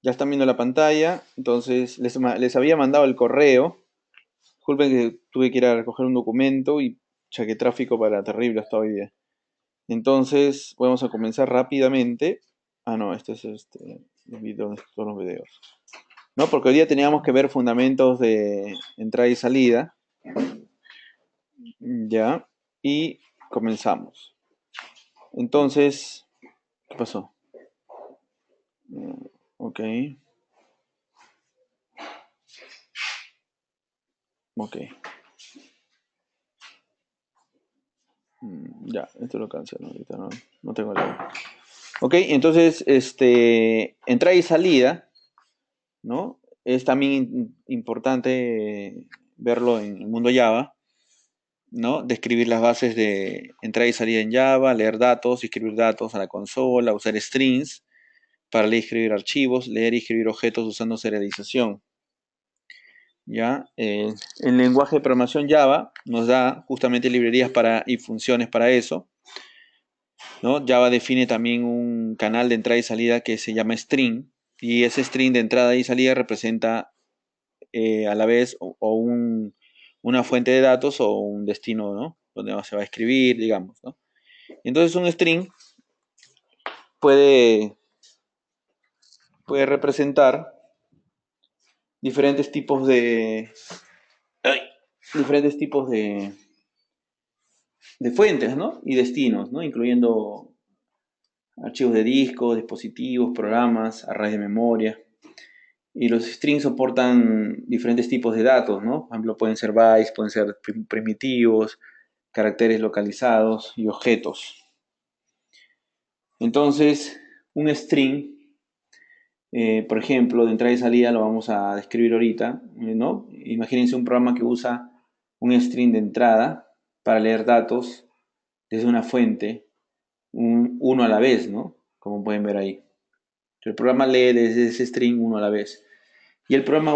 Ya están viendo la pantalla. Entonces, les había mandado el correo. Disculpen que tuve que ir a recoger un documento y qué tráfico para terrible hasta hoy día. Entonces, vamos a comenzar rápidamente. Ah, no, este es el video de todos los videos. No, porque hoy día teníamos que ver fundamentos de entrada y salida. Ya, y comenzamos. Entonces, ¿qué pasó? Ok, ok. Ya, esto lo cancelo ahorita, no tengo la. Ok, entonces, entrada y salida, ¿no? Es también importante verlo en el mundo Java, ¿no? Describir las bases de entrada y salida en Java, leer datos, escribir datos a la consola, usar strings para leer y escribir archivos, leer y escribir objetos usando serialización. ¿Ya? El lenguaje de programación Java nos da justamente librerías y funciones para eso, ¿no? Java define también un canal de entrada y salida que se llama string, y ese string de entrada y salida representa a la vez una fuente de datos o un destino, ¿no? Donde se va a escribir, digamos, ¿no? Entonces un string puede, puede representar diferentes tipos de, ay, diferentes tipos de fuentes, ¿no? Y destinos, ¿no? Incluyendo archivos de disco, dispositivos, programas, arrays de memoria. Y los strings soportan diferentes tipos de datos, ¿no? Por ejemplo, pueden ser bytes, pueden ser primitivos, caracteres localizados y objetos. Entonces, un string, por ejemplo, de entrada y salida lo vamos a describir ahorita, ¿no? Imagínense un programa que usa un string de entrada para leer datos desde una fuente, uno a la vez, ¿no? Como pueden ver ahí. El programa lee desde ese string uno a la vez. Y el programa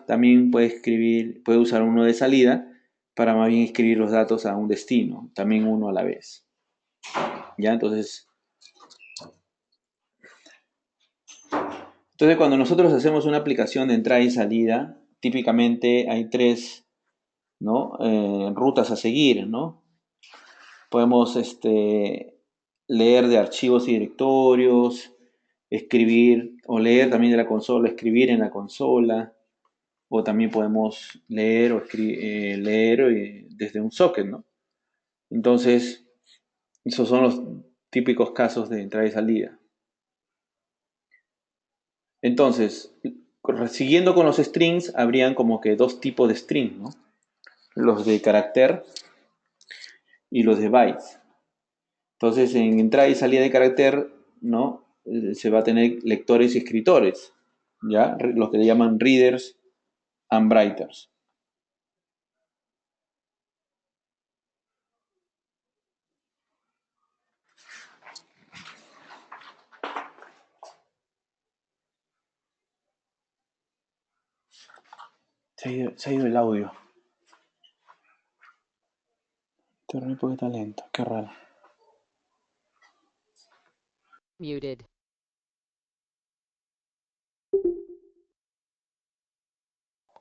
también puede usar uno de salida para más bien escribir los datos a un destino, también uno a la vez. ¿Ya? Entonces cuando nosotros hacemos una aplicación de entrada y salida, típicamente hay tres, ¿no? Rutas a seguir, ¿no? Podemos leer de archivos y directorios, escribir o leer también de la consola, escribir en la consola, o también podemos leer leer desde un socket, ¿no? Entonces, esos son los típicos casos de entrada y salida. Entonces, siguiendo con los strings, habrían como que dos tipos de strings, ¿no? Los de carácter y los de bytes. Entonces, en entrada y salida de carácter, ¿no? Se va a tener lectores y escritores, ¿ya? Los que le llaman readers and writers. Se ha ido el audio. Internet porque está lento, qué raro. Muted.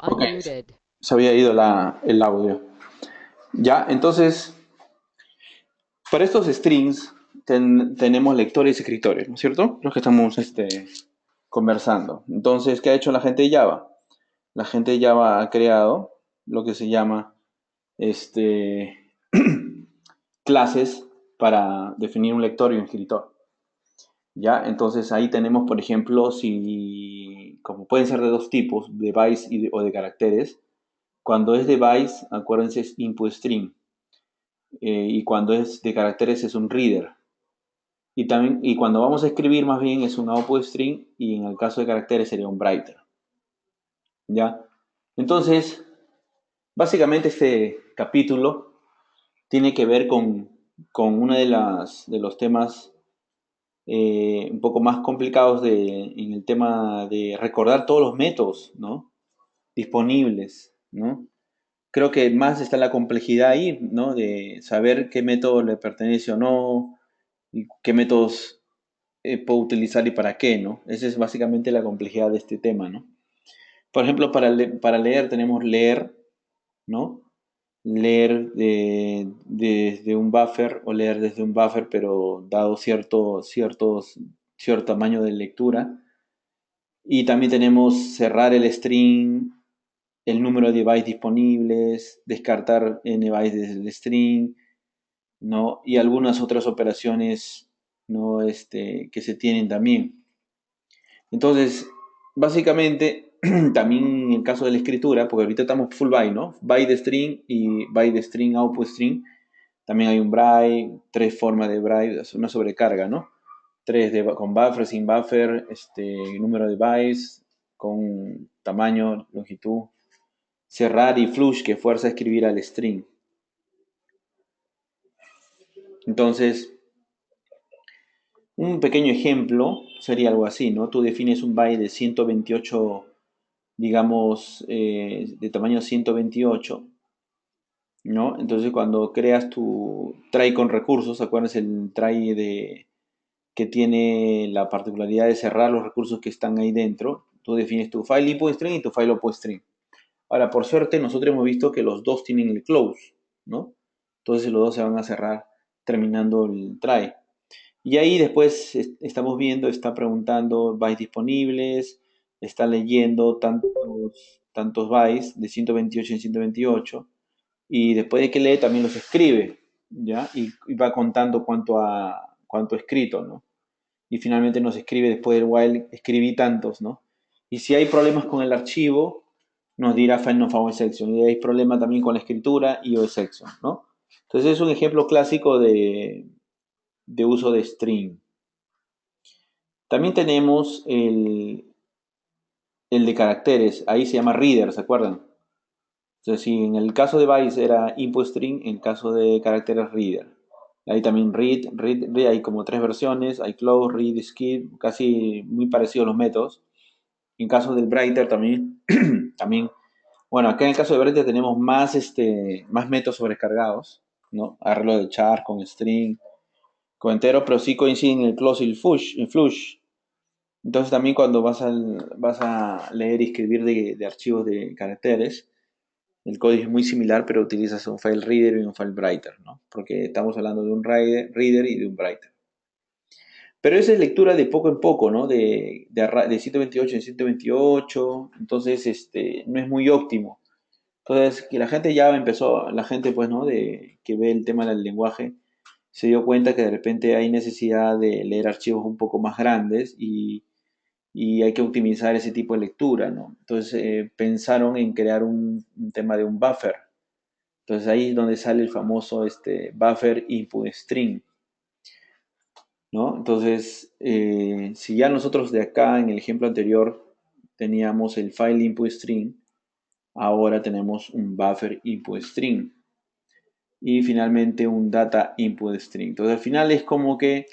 Ok, Unmuted. se había ido el audio. Ya, entonces, para estos strings tenemos lectores y escritores, ¿no es cierto? Los que estamos conversando. Entonces, ¿qué ha hecho la gente de Java? La gente de Java ha creado lo que se llama este, clases para definir un lector y un escritor. ¿Ya? Entonces ahí tenemos, por ejemplo, si, como pueden ser de dos tipos, de bytes o de caracteres. Cuando es de bytes, acuérdense, es input string. Y cuando es de caracteres es un reader. Y cuando vamos a escribir más bien es un output string y en el caso de caracteres sería un writer. ¿Ya? Entonces, básicamente este capítulo tiene que ver con uno de los temas un poco más complicados en el tema de recordar todos los métodos, ¿no? Disponibles, ¿no? Creo que más está la complejidad ahí, ¿no? De saber qué método le pertenece o no, y qué métodos puedo utilizar y para qué, ¿no? Esa es básicamente la complejidad de este tema, ¿no? Por ejemplo, para leer tenemos leer, ¿no? Leer desde un buffer o leer desde un buffer, pero dado cierto tamaño de lectura. Y también tenemos cerrar el string, el número de bytes disponibles, descartar n bytes del string, ¿no? Y algunas otras operaciones, ¿no? Que se tienen también. Entonces, básicamente, también en el caso de la escritura, porque ahorita estamos full byte, ¿no? Byte de string y byte de string, output string. También hay un braille, tres formas de braille, es una sobrecarga, ¿no? Con buffer, sin buffer, número de bytes, con tamaño, longitud. Cerrar y flush, que fuerza a escribir al string. Entonces, un pequeño ejemplo sería algo así, ¿no? Tú defines un byte de 128, digamos, de tamaño 128, ¿no? Entonces, cuando creas tu try con recursos, ¿acuerdas el try que tiene la particularidad de cerrar los recursos que están ahí dentro? Tú defines tu file input string y tu file output string. Ahora, por suerte, nosotros hemos visto que los dos tienen el close, ¿no? Entonces, los dos se van a cerrar terminando el try. Y ahí después estamos viendo, está preguntando bytes disponibles, está leyendo tantos bytes de 128 en 128, y después de que lee también los escribe, ¿ya? Y va contando cuánto ha escrito, ¿no? Y finalmente nos escribe después del while, escribí tantos, ¿no? Y si hay problemas con el archivo, nos dirá find no found exception. Y hay problema también con la escritura y o exception, ¿no? Entonces es un ejemplo clásico de uso de string. También tenemos el de caracteres, ahí se llama reader, ¿se acuerdan? Entonces, si en el caso de bytes era input string, en el caso de caracteres reader. Ahí también read, hay como tres versiones, hay close, read, skip, casi muy parecidos los métodos. En caso del writer también, también, bueno, acá en el caso de writer tenemos más métodos sobrecargados, ¿no? Arreglo de char con string, con entero, pero sí coinciden el close y el flush. Entonces también cuando vas a leer y escribir de archivos de caracteres, el código es muy similar, pero utilizas un file reader y un file writer, ¿no? Porque estamos hablando de un reader y de un writer. Pero esa es lectura de poco en poco, ¿no? De 128 en 128, entonces no es muy óptimo. Entonces, que la gente pues, ¿no? Que ve el tema del lenguaje, se dio cuenta que de repente hay necesidad de leer archivos un poco más grandes y hay que optimizar ese tipo de lectura, ¿no? Entonces pensaron en crear un tema de un buffer. Entonces ahí es donde sale el famoso buffer input string, ¿no? Entonces, si ya nosotros de acá en el ejemplo anterior teníamos el file input string, ahora tenemos un buffer input string y finalmente un data input string. Entonces al final es como que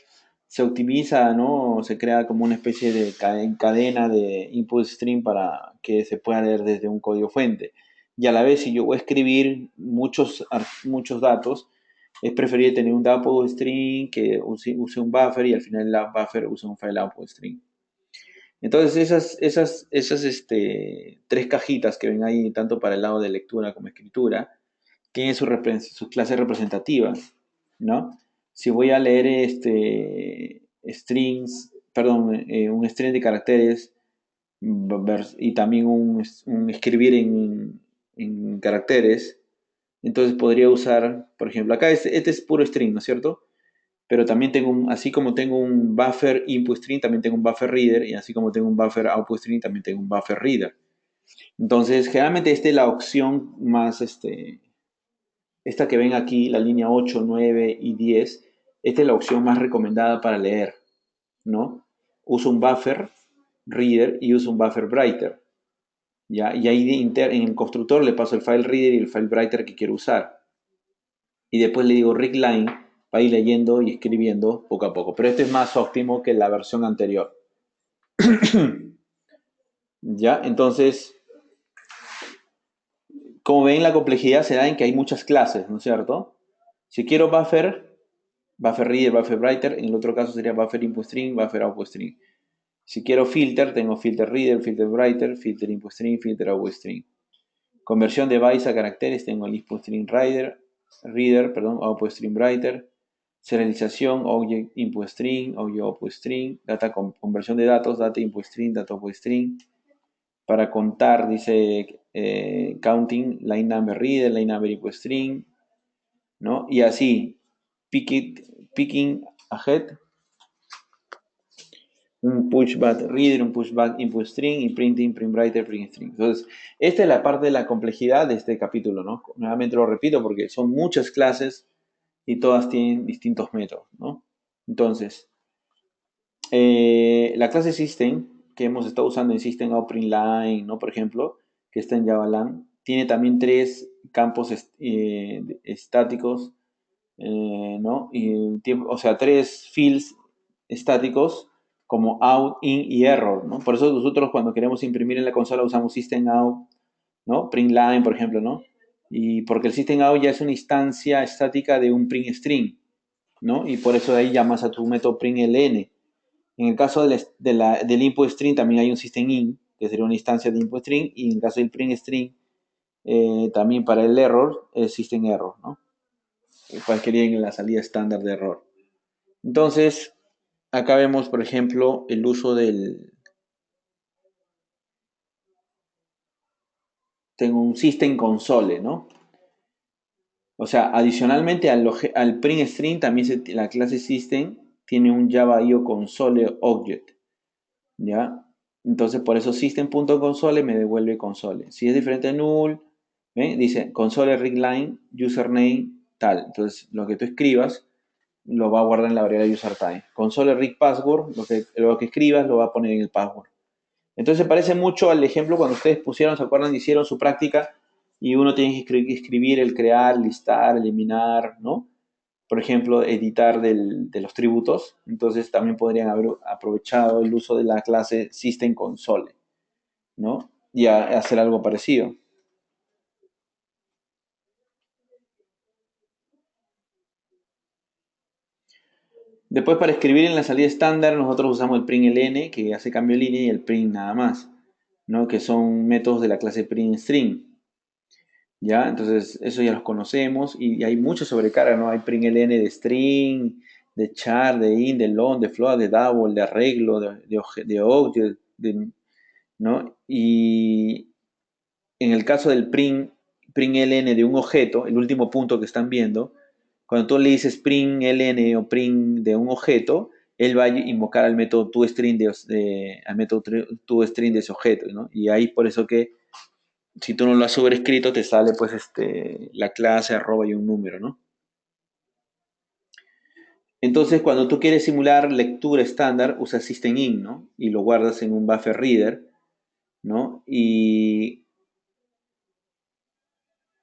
se optimiza, ¿no? Se crea como una especie de cadena de input string para que se pueda leer desde un código fuente. Y a la vez, si yo voy a escribir muchos datos, es preferible tener un output string que use un buffer y al final el buffer use un file output string. Entonces esas tres cajitas que ven ahí, tanto para el lado de lectura como escritura, tienen sus clases representativas, ¿no? Si voy a leer un string de caracteres y también un escribir en caracteres, entonces podría usar, por ejemplo, acá este es puro string, ¿no es cierto? Pero también así como tengo un buffer input string, también tengo un buffer reader, y así como tengo un buffer output string, también tengo un buffer reader. Entonces, generalmente esta es la opción más, esta que ven aquí, la línea 8, 9 y 10, esta es la opción más recomendada para leer, ¿no? Uso un buffer reader y uso un buffer writer, ¿ya? Y ahí en el constructor le paso el file reader y el file writer que quiero usar. Y después le digo read line para ir leyendo y escribiendo poco a poco. Pero este es más óptimo que la versión anterior. ¿Ya? Entonces, como ven, la complejidad se da en que hay muchas clases, ¿no es cierto? Si quiero buffer, Buffer reader, buffer writer. En el otro caso sería buffer input string, buffer output string. Si quiero filter, tengo filter reader, filter writer, filter input string, filter output string. Conversión de bytes a caracteres, tengo el input string output string writer. Serialización, object input string, object output string. Data conversión de datos, data input string, data output string. Para contar, dice counting, line number reader, line number input string, ¿no? Y así, picking ahead, un pushback reader, un pushback input string y printing, print writer, print string. Entonces, esta es la parte de la complejidad de este capítulo, ¿no? Nuevamente lo repito porque son muchas clases y todas tienen distintos métodos, ¿no? Entonces, la clase System, que hemos estado usando en System Out Print Line, ¿no? Por ejemplo, que está en JavaLang, tiene también tres campos estáticos, ¿no? O sea, tres fields estáticos como out, in y error, ¿no? Por eso nosotros cuando queremos imprimir en la consola usamos System Out, ¿no? Print Line, por ejemplo, ¿no? Y porque el System Out ya es una instancia estática de un print string, ¿no? Y por eso de ahí llamas a tu método println. En el caso del input string también hay un system in, que sería una instancia de input string, y en el caso del print string, también para el error, es system error, ¿no? Cualquiera en la salida estándar de error. Entonces, acá vemos, por ejemplo, el uso tengo un system console, ¿no? O sea, adicionalmente al print string, también la clase system tiene un Java IO console object, ¿ya? Entonces, por eso system.console me devuelve console. Si es diferente a null, dice console readline, username, tal. Entonces, lo que tú escribas lo va a guardar en la variable usertime. Console read password, lo que escribas lo va a poner en el password. Entonces, se parece mucho al ejemplo cuando ustedes pusieron, ¿se acuerdan? Hicieron su práctica y uno tiene que escribir el crear, listar, eliminar, ¿no? Por ejemplo, editar de los tributos. Entonces también podrían haber aprovechado el uso de la clase System Console, ¿no? Y hacer algo parecido. Después, para escribir en la salida estándar, nosotros usamos el println, que hace cambio de línea, y el print nada más, ¿no? Que son métodos de la clase printString. ¿Ya? Entonces, eso ya los conocemos y hay mucha sobrecarga, ¿no? Hay println de string, de char, de in, de long, de float, de double, de arreglo, de object, ¿no? Y en el caso del println de un objeto, el último punto que están viendo, cuando tú le dices println o print de un objeto, él va a invocar al método toString al método toString de ese objeto, ¿no? Y ahí por eso que si tú no lo has sobrescrito, te sale pues la clase arroba y un número, ¿no? Entonces, cuando tú quieres simular lectura estándar, usas system-in, ¿no? Y lo guardas en un buffer reader, ¿no? Y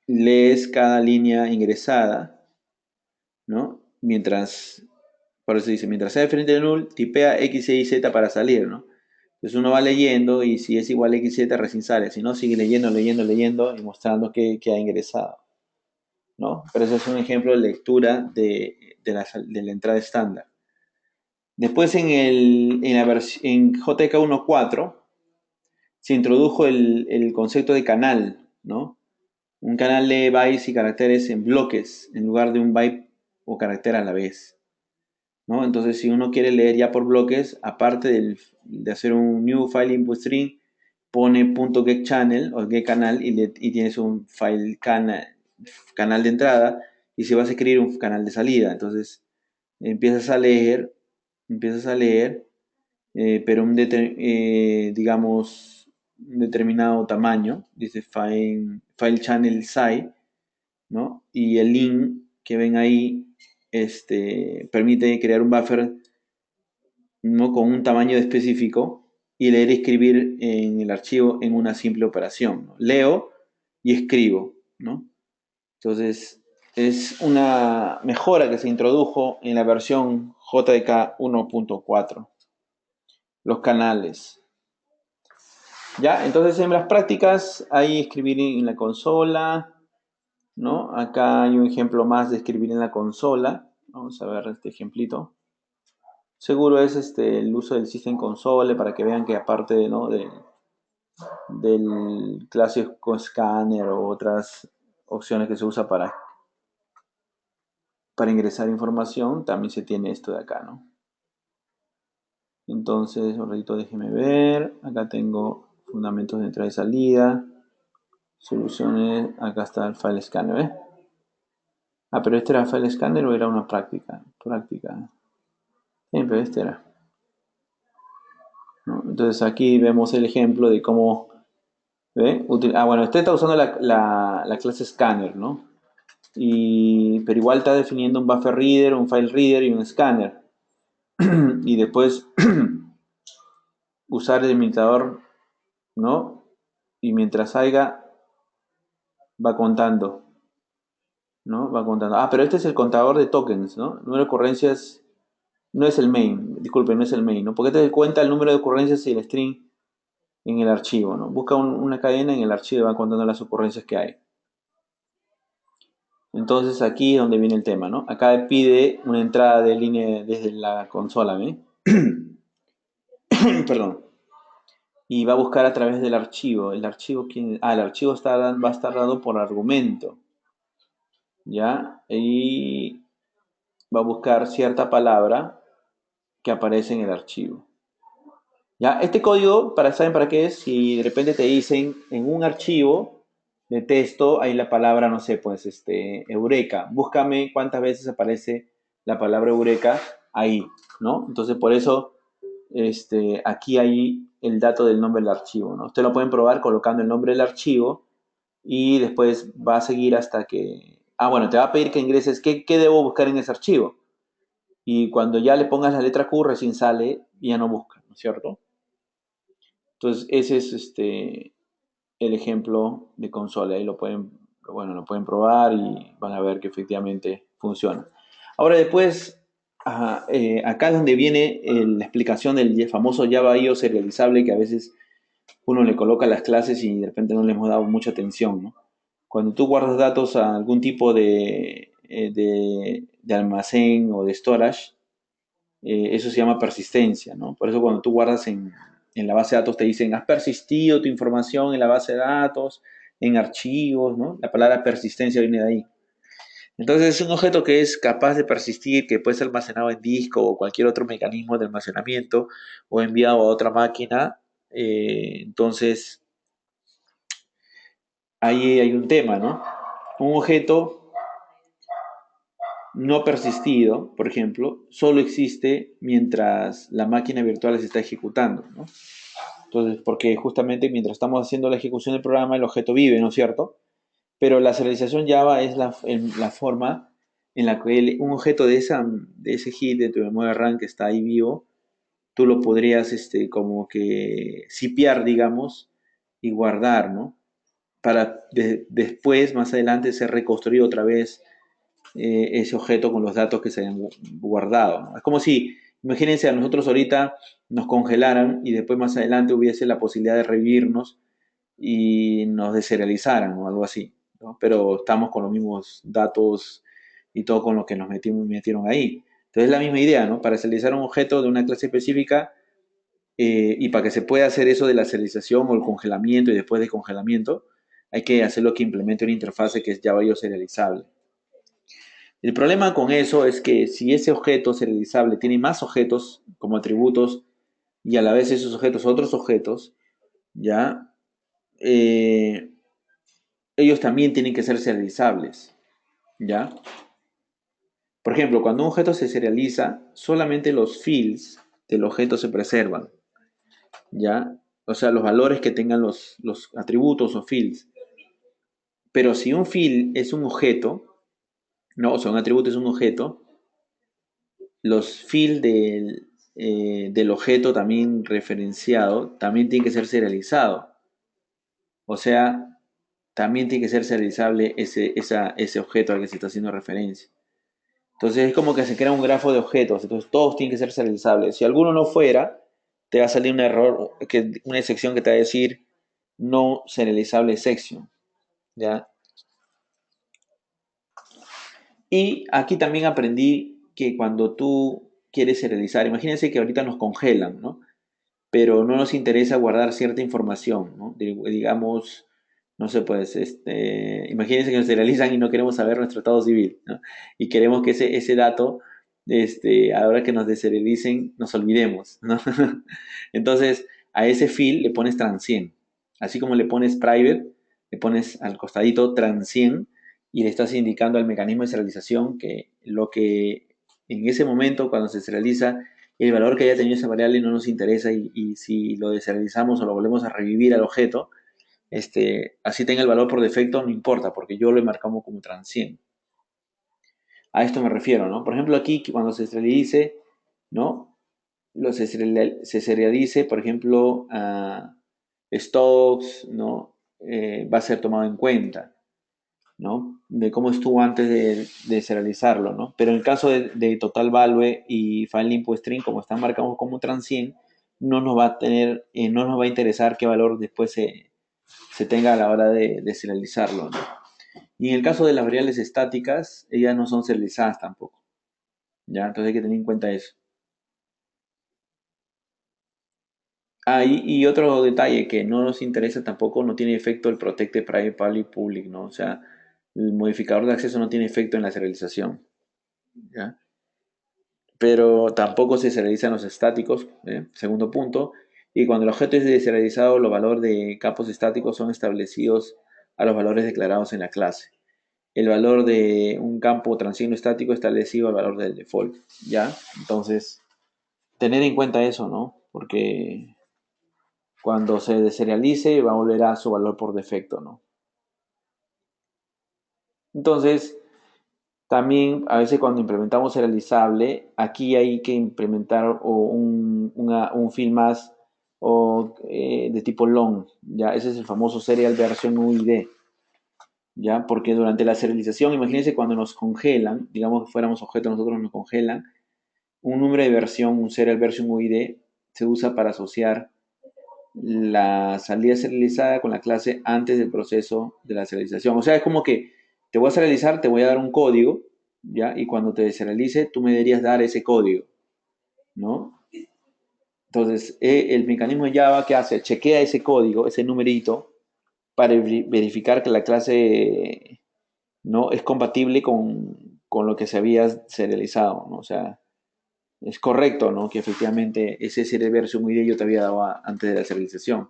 lees cada línea ingresada, ¿no? Por eso dice, mientras sea diferente de null, tipea X, Y, Z para salir, ¿no? Entonces uno va leyendo y si es igual a X, Z recién sale, si no, sigue leyendo y mostrando que ha ingresado, ¿no? Pero ese es un ejemplo de lectura de la entrada estándar. Después en JK 1.4 se introdujo el concepto de canal, ¿no? Un canal lee bytes y caracteres en bloques en lugar de un byte o carácter a la vez, ¿no? Entonces, si uno quiere leer ya por bloques, aparte de hacer un new file input string, pone .getChannel o getCanal y tienes un file canal de entrada y se va a escribir un canal de salida. Entonces, empiezas a leer, pero digamos, un determinado tamaño, dice file channel size, ¿no? Y el link que ven ahí permite crear un buffer, ¿no? Con un tamaño específico y leer y escribir en el archivo en una simple operación, ¿no? Leo y escribo, ¿no? Entonces, es una mejora que se introdujo en la versión JDK 1.4, los canales. Ya, entonces en las prácticas hay escribir en la consola, ¿no? Acá hay un ejemplo más de escribir en la consola, Vamos a ver este ejemplito. Seguro es el uso del System Console para que vean que aparte, ¿no?, del clásico scanner o otras opciones que se usa para ingresar información, también se tiene esto de acá, ¿no? Entonces, un ratito déjeme ver. Acá tengo fundamentos de entrada y salida, soluciones. Acá está el file scanner, ¿eh? Ah, pero este era el file scanner o era una práctica. Sí, pero este era, ¿no? Entonces aquí vemos el ejemplo de cómo, ¿ve? Bueno, usted está usando la clase scanner, ¿no? Pero igual está definiendo un buffer reader, un file reader y un scanner. Y después usar el limitador, ¿no? Y mientras haya, va contando, ¿no? Va contando. Ah, pero este es el contador de tokens, ¿no? El número de ocurrencias no es el main, disculpe, no es el main, ¿no? Porque te cuenta el número de ocurrencias y el string en el archivo, ¿no? Busca una cadena en el archivo y va contando las ocurrencias que hay. Entonces aquí es donde viene el tema, ¿no? Acá pide una entrada de línea desde la consola, ¿ve? Perdón. Y va a buscar a través del archivo. El archivo, el archivo va a estar dado por argumento, ¿ya? Y va a buscar cierta palabra que aparece en el archivo. ¿Ya? Este código, ¿saben para qué es? Si de repente te dicen en un archivo de texto hay la palabra, no sé, pues, eureka. Búscame cuántas veces aparece la palabra eureka ahí, ¿no? Entonces, por eso, aquí hay el dato del nombre del archivo, ¿no? Ustedes lo pueden probar colocando el nombre del archivo y después va a seguir hasta que... Ah, bueno, te va a pedir que ingreses qué debo buscar en ese archivo. Y cuando ya le pongas la letra Q, recién sale y ya no busca, ¿no es cierto? Entonces, ese es el ejemplo de consola. Ahí lo pueden probar y van a ver que efectivamente funciona. Ahora después, acá es donde viene la explicación del famoso Java IO serializable que a veces uno le coloca las clases y de repente no le hemos dado mucha atención, ¿no? Cuando tú guardas datos a algún tipo de almacén o de storage, eso se llama persistencia, ¿no? Por eso cuando tú guardas en la base de datos te dicen, has persistido tu información en la base de datos, en archivos, ¿no? La palabra persistencia viene de ahí. Entonces es un objeto que es capaz de persistir, que puede ser almacenado en disco o cualquier otro mecanismo de almacenamiento o enviado a otra máquina. Entonces ahí hay un tema, ¿no? Un objeto no persistido, por ejemplo, solo existe mientras la máquina virtual se está ejecutando, ¿no? Entonces, porque justamente mientras estamos haciendo la ejecución del programa, el objeto vive, ¿no es cierto? Pero la serialización Java es la forma en la que un objeto de ese hit de tu memoria RAM que está ahí vivo, tú lo podrías como que sipear, digamos, y guardar, ¿no? Para después, más adelante, ser reconstruido otra vez ese objeto con los datos que se hayan guardado, ¿no? Es como si, imagínense, a nosotros ahorita nos congelaran y después más adelante hubiese la posibilidad de revivirnos y nos deserializaran o algo así, ¿no? Pero estamos con los mismos datos y todo con lo que nos metieron ahí. Entonces es la misma idea, ¿no? Para serializar un objeto de una clase específica y para que se pueda hacer eso de la serialización o el congelamiento y después de congelamiento, hay que hacer lo que implemente una interfase que es Java IO serializable. El problema con eso es que si ese objeto serializable tiene más objetos como atributos y a la vez esos objetos otros objetos, ya eh, ellos también tienen que ser serializables, ya. Por ejemplo, cuando un objeto se serializa, solamente los fields del objeto se preservan, ya. O sea, los valores que tengan los atributos o fields. Pero si un field es un objeto, no, o sea, un atributo es un objeto, los fields del objeto también referenciado también tienen que ser serializados. O sea, también tiene que ser serializable ese objeto al que se está haciendo referencia. Entonces es como que se crea un grafo de objetos, entonces todos tienen que ser serializables. Si alguno no fuera, te va a salir un error, una excepción que te va a decir no serializable section, ¿ya? Y aquí también aprendí que cuando tú quieres serializar, imagínense que ahorita nos congelan, ¿no? Pero no nos interesa guardar cierta información, ¿no? Digamos, no sé, pues, imagínense que nos serializan y no queremos saber nuestro estado civil, ¿no? Y queremos que ese dato, ahora que nos deserialicen, nos olvidemos, ¿no? Entonces, a ese field le pones transient. Así como le pones private, le pones al costadito transient y le estás indicando al mecanismo de serialización que lo que en ese momento, cuando se serializa, el valor que haya tenido esa variable no nos interesa y si lo deserializamos o lo volvemos a revivir al objeto, así tenga el valor por defecto, no importa, porque yo lo he marcado como transient. A esto me refiero, ¿no? Por ejemplo, aquí cuando se serialice, ¿no? Se serialice, por ejemplo, stocks, ¿no? Va a ser tomado en cuenta, ¿no? De cómo estuvo antes de serializarlo, ¿no? Pero en el caso de total value y file input string, como están marcados como transient, no nos va a tener, no nos va a interesar qué valor después se tenga a la hora de serializarlo, ¿no? Y en el caso de las variables estáticas, ellas no son serializadas tampoco, ¿ya? Entonces hay que tener en cuenta eso. Y otro detalle que no nos interesa tampoco, no tiene efecto el protect de private, public, public, ¿no? O sea, el modificador de acceso no tiene efecto en la serialización, ¿ya? Pero tampoco se serializan los estáticos, ¿eh? Segundo punto. Y cuando el objeto es deserializado, los valores de campos estáticos son establecidos a los valores declarados en la clase. El valor de un campo transient estático establecido al valor del default, ¿ya? Entonces, tener en cuenta eso, ¿no? Porque cuando se deserialice va a volver a su valor por defecto, ¿no? Entonces, también a veces cuando implementamos serializable, aquí hay que implementar un field más de tipo long, ¿ya? Ese es el famoso serial version UID, ¿ya? Porque durante la serialización, imagínense cuando nos congelan, digamos que fuéramos objetos, nosotros nos congelan, un número de versión, un serial version UID, se usa para asociar la salida serializada con la clase antes del proceso de la serialización. O sea, es como que te voy a serializar, te voy a dar un código, ¿ya? Y cuando te deserialice, tú me deberías dar ese código, ¿no? Entonces, el mecanismo de Java que hace, chequea ese código, ese numerito, para verificar que la clase no es compatible con lo que se había serializado, ¿no? O sea, es correcto, ¿no? Que efectivamente ese serial version ID yo te había dado antes de la serialización.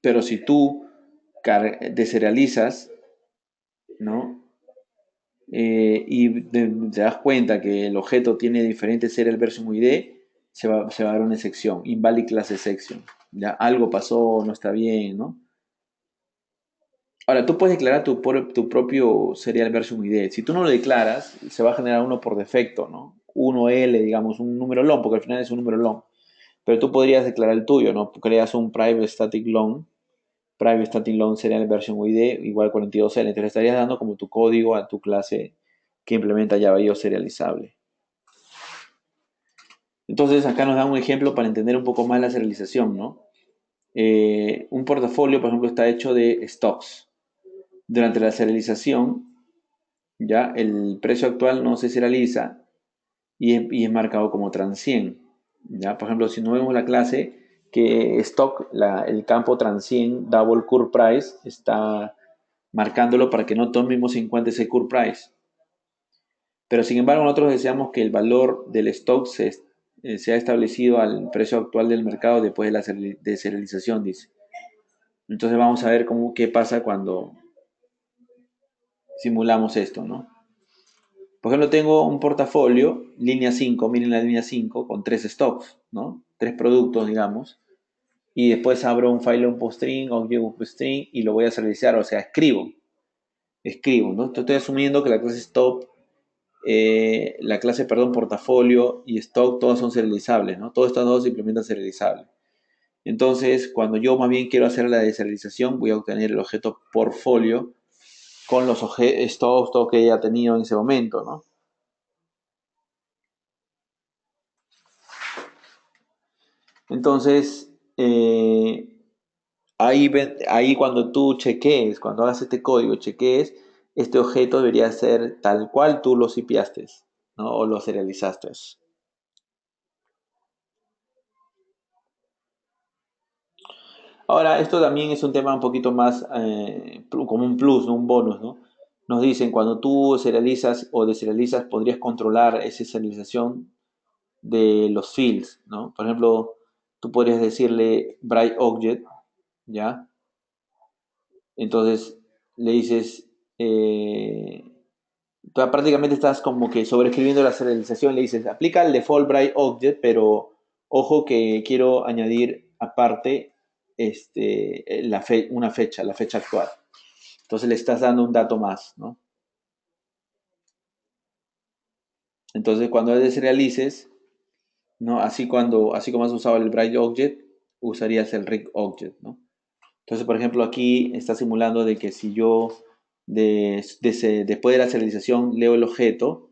Pero si tú deserializas, ¿no? Te das cuenta que el objeto tiene diferentes serial version ID, se va a dar una excepción, invalid class exception. Ya algo pasó, no está bien, ¿no? Ahora, tú puedes declarar tu propio serial version ID. Si tú no lo declaras, se va a generar uno por defecto, ¿no? 1L, digamos, un número long, porque al final es un número long. Pero tú podrías declarar el tuyo, ¿no? Creas un private static long, private static long serial version ID igual 42L. Entonces le estarías dando como tu código a tu clase que implementa Java IO serializable. Entonces acá nos da un ejemplo para entender un poco más la serialización, ¿no? Un portafolio, por ejemplo, está hecho de stocks. Durante la serialización, ya el precio actual no se serializa y es marcado como transient. ¿Ya? Por ejemplo, si no vemos la clase, que stock, el campo transient double curve price, está marcándolo para que no tomemos en cuenta ese curve price. Pero sin embargo, nosotros deseamos que el valor del stock sea establecido al precio actual del mercado después de la serialización, dice. Entonces vamos a ver qué pasa cuando simulamos esto, ¿no? Por ejemplo, tengo un portafolio, línea 5, miren la línea 5, con tres stocks, ¿no? Tres productos, digamos. Y después abro un file string, object string, y lo voy a serializar, o sea, escribo, ¿no? Estoy asumiendo que la clase stop, perdón, portafolio y stock, todas son serializables, ¿no? Todos estos dos se implementan serializables. Entonces, cuando yo más bien quiero hacer la deserialización, voy a obtener el objeto portfolio con los stocks, todo que haya tenido en ese momento, ¿no? Entonces, ahí cuando tú chequees, cuando hagas este código, chequees, este objeto debería ser tal cual tú lo cipiaste, ¿no? O lo serializaste. Ahora, esto también es un tema un poquito más como un plus, ¿no? Un bonus, ¿no? Nos dicen, cuando tú serializas o deserializas, podrías controlar esa serialización de los fields, ¿no? Por ejemplo, tú podrías decirle bright object, ¿ya? Entonces le dices, tú prácticamente estás como que sobreescribiendo la serialización, le dices, aplica el default bright object, pero ojo que quiero añadir aparte una fecha, la fecha actual. Entonces le estás dando un dato más, ¿no? Entonces cuando desrealices, ¿no? Así como has usado el bright object, usarías el rig object, ¿no? Entonces, por ejemplo, aquí está simulando de que si yo después de la serialización leo el objeto,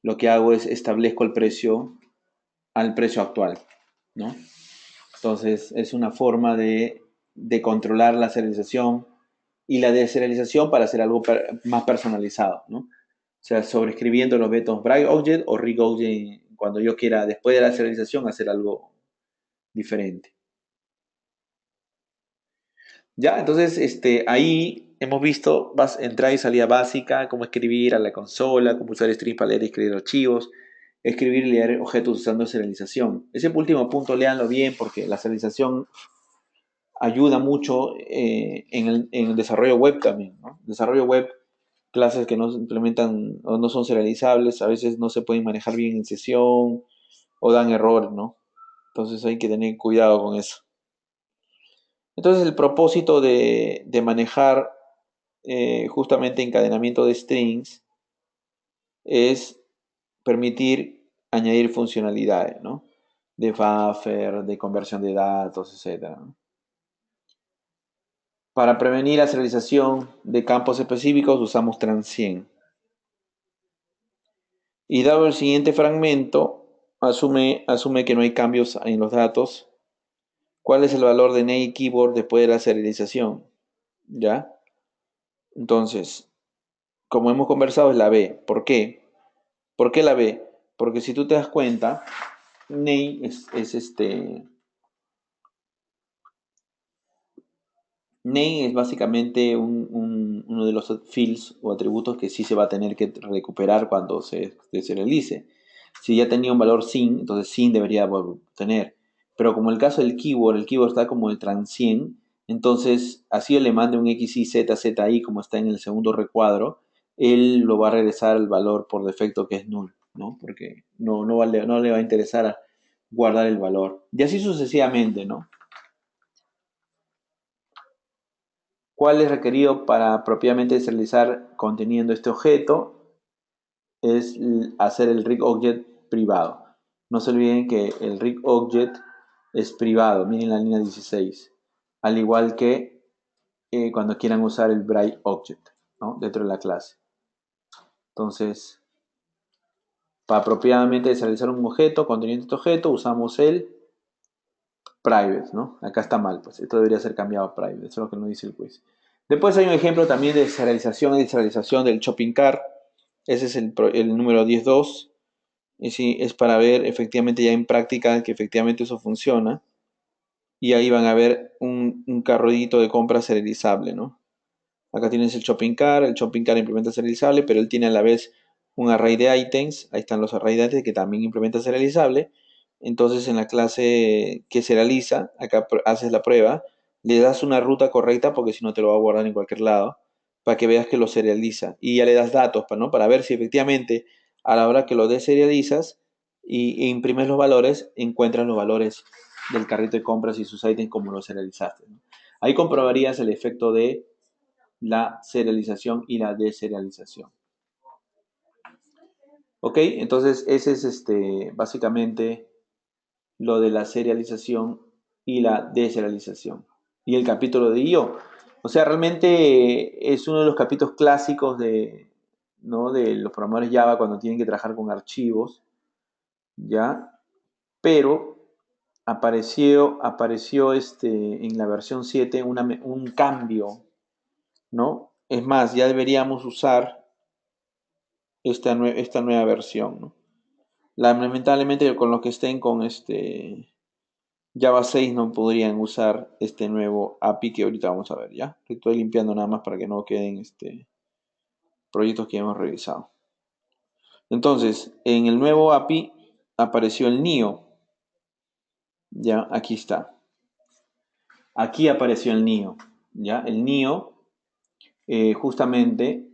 lo que hago es establezco el precio al precio actual, ¿no? Entonces, es una forma de controlar la serialización y la deserialización para hacer algo más personalizado, ¿no? O sea, sobreescribiendo los métodos bright object o rig object cuando yo quiera, después de la serialización, hacer algo diferente. Ya, entonces ahí hemos visto entrada y salida básica, cómo escribir a la consola, cómo usar strings para leer y escribir archivos, escribir y leer objetos usando serialización. Ese último punto léanlo bien porque la serialización ayuda mucho en el desarrollo web también, ¿no? Desarrollo web, clases que no se implementan o no son serializables, a veces no se pueden manejar bien en sesión o dan errores, ¿no? Entonces hay que tener cuidado con eso. Entonces el propósito de manejar justamente encadenamiento de strings es permitir añadir funcionalidades, ¿no? De buffer, de conversión de datos, etc. ¿no? Para prevenir la serialización de campos específicos usamos transient. Y dado el siguiente fragmento, asume que no hay cambios en los datos. ¿Cuál es el valor de name keyboard después de la serialización? ¿Ya? Entonces, como hemos conversado, es la B. ¿Por qué? ¿Por qué la B? Porque si tú te das cuenta, name name es básicamente uno de los fields o atributos que sí se va a tener que recuperar cuando se serialice. Si ya tenía un valor sin, entonces sin debería tener. Pero como el caso del keyword, el keyword está como el transient, entonces así yo le mande un xy z z i como está en el segundo recuadro, él lo va a regresar el valor por defecto que es null, ¿no? Porque no le va a interesar guardar el valor. Y así sucesivamente, ¿no? ¿Cuál es requerido para propiamente serializar conteniendo este objeto? Es hacer el rig object privado. No se olviden que el rig object es privado, miren la línea 16, al igual que cuando quieran usar el bright object, ¿no? Dentro de la clase. Entonces, para propiamente serializar un objeto, conteniendo este objeto, usamos el private, ¿no? Acá está mal, pues esto debería ser cambiado a private, eso es lo que nos dice el quiz. Después hay un ejemplo también de serialización y deserialización del shopping cart. Ese es el número 10.2. Y sí, es para ver efectivamente ya en práctica que efectivamente eso funciona. Y ahí van a ver un carrito de compra serializable, ¿no? Acá tienes el shopping cart implementa serializable, pero él tiene a la vez un array de items, ahí están los array de items que también implementa serializable. Entonces en la clase que serializa, acá haces la prueba, le das una ruta correcta porque si no te lo va a guardar en cualquier lado, para que veas que lo serializa. Y ya le das datos, ¿no? Para ver si efectivamente a la hora que lo deserializas e imprimes los valores, encuentras los valores del carrito de compras y sus items como lo serializaste, ¿no? Ahí comprobarías el efecto de la serialización y la deserialización. Ok, entonces ese es básicamente lo de la serialización y la deserialización. Y el capítulo de IO. O sea, realmente es uno de los capítulos clásicos ¿no? de los programadores Java cuando tienen que trabajar con archivos, ¿ya? Pero apareció en la versión 7 un cambio, ¿no? Es más, ya deberíamos usar esta nueva versión, ¿no? Lamentablemente con los que estén con Java 6 no podrían usar este nuevo API que ahorita vamos a ver, ¿ya? Estoy limpiando nada más para que no queden proyectos que hemos revisado. Entonces, en el nuevo API apareció el NIO. Ya, aquí está. Aquí apareció el NIO. Ya, el NIO justamente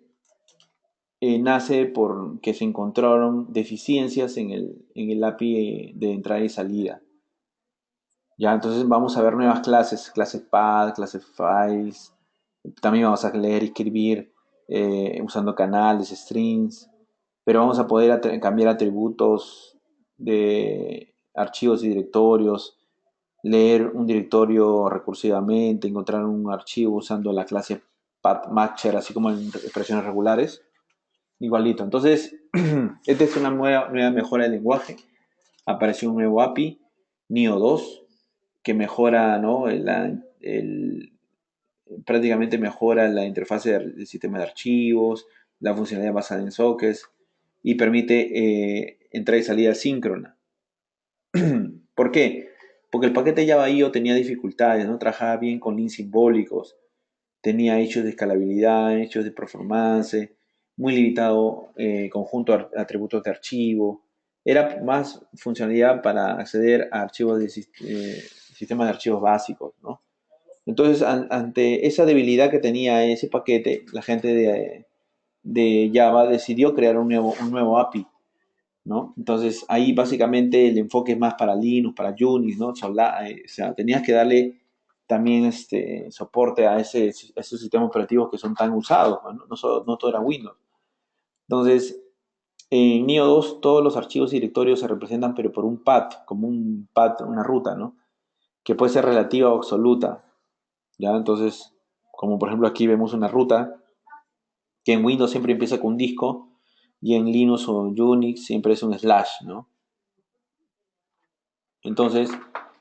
nace por que se encontraron deficiencias en el API de entrada y salida. Ya, entonces vamos a ver nuevas clases, clases path, clases files. También vamos a leer y escribir usando canales, strings. Pero vamos a poder cambiar atributos de archivos y directorios, leer un directorio recursivamente, encontrar un archivo usando la clase path-matcher, así como en expresiones regulares. Igualito. Entonces, esta es una nueva mejora del lenguaje. Apareció un nuevo API, NIO 2, que mejora, ¿no? Prácticamente mejora la interfase del sistema de archivos, la funcionalidad basada en sockets y permite entrada y salida síncrona. ¿Por qué? Porque el paquete Java.io tenía dificultades, no trabajaba bien con links simbólicos, tenía hechos de escalabilidad, hechos de performance, muy limitado conjunto de atributos de archivo. Era más funcionalidad para acceder a archivos de sistemas de archivos básicos, ¿no? Entonces, ante esa debilidad que tenía ese paquete, la gente de Java decidió crear un nuevo API, ¿no? Entonces, ahí básicamente el enfoque es más para Linux, para Unix, ¿no? O sea, tenías que darle también soporte a esos sistemas operativos que son tan usados, ¿no? No todo era Windows. Entonces, en NIO 2 todos los archivos y directorios se representan pero por un path, como un path, una ruta, ¿no? Que puede ser relativa o absoluta, ¿ya? Entonces, como por ejemplo aquí vemos una ruta que en Windows siempre empieza con un disco y en Linux o Unix siempre es un slash, ¿no? Entonces,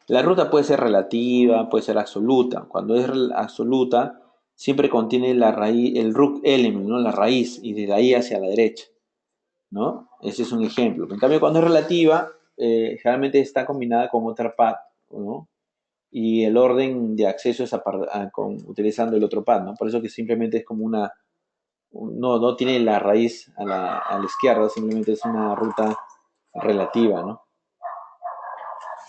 la ruta puede ser relativa, puede ser absoluta. Cuando es absoluta, siempre contiene la raíz, el root element, ¿no? La raíz, y de ahí hacia la derecha, ¿no? Ese es un ejemplo. En cambio, cuando es relativa, generalmente está combinada con otra path, ¿no? Y el orden de acceso es utilizando el otro path, ¿no? Por eso que simplemente es como no tiene la raíz a la izquierda, simplemente es una ruta relativa, ¿no?